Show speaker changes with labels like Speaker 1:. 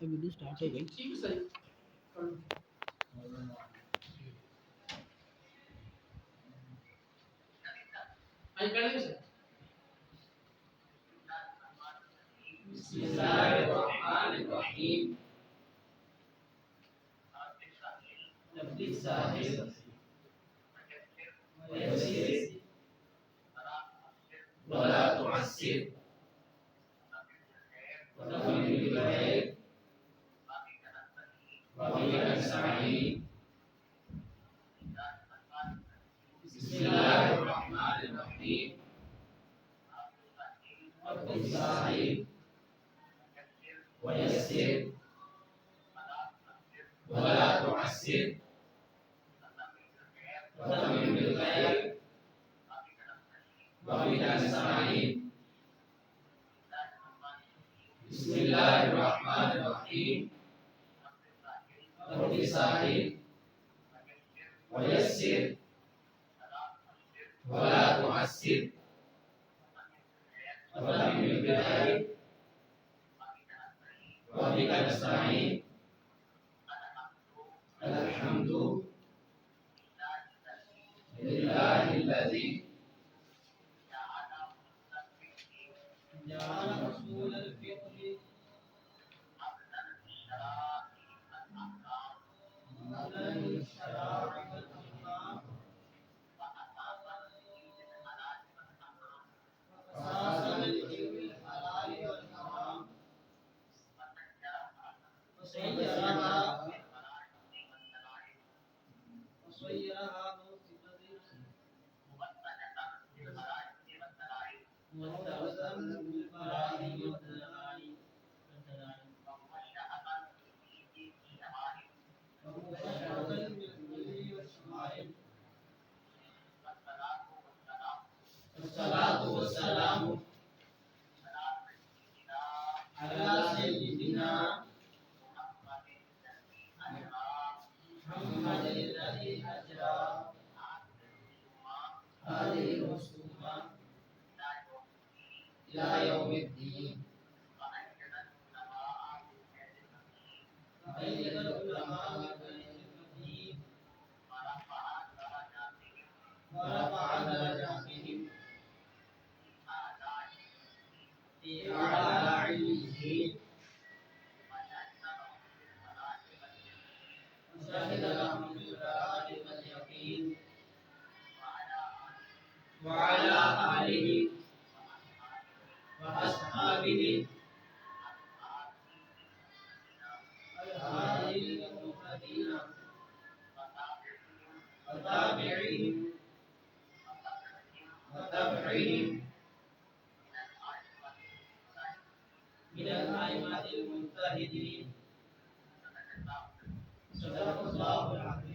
Speaker 1: Video start हो गई।
Speaker 2: ठीक सही आई करेंगे सर। बिस्मिल्लाहिर्रहमानिर्रहीम। रब्बि साहिल वयस्सिर वला तुअस्सिर वतमिम बिलखैर वबिका नस्तईन। बिस्मिल्लाहिर्रहमानिर्रहीम। रब्बि साहिल वयस्सिर वला तुअस्सिर वतमिम बिलखैर वबिका नस्तईन। बिस्मिल्लाहिर्रहमानिर्रहीम। रब्बि साहिल वयस्सिर वला तुअस्सिर वतमिम बिलखैर वबिका नस्तईन। अलहम्दु लिल्लाहिल्लज़ी जअल उसूलल फिक्हि अफ़ज़ल शराइ वल अहकाम वअसासन लिल हलाल वल हराम वसय्यरहा मुवत्तज़न बिल बराइ वद्दलाइ वमुबश्शिरन बिल हुदि वश्शमाइल। अस्सलातु वस्सलामु अला सय्यिदिना मुहम्मदिल्लज़ी अजरा हाज़िहिल मस्तूमा इला यौमिद्दीन। फ़अय्यदल उलमा बिल फ़क़ीह ورفع درجاتهم في أعلى عليين وشهد لهم بالبراءة واليقين وعلى آله وأصحابه الهادين المهتدين وتابعين وتبعين من الأئمة المجتهدين. صدق الله العظيم.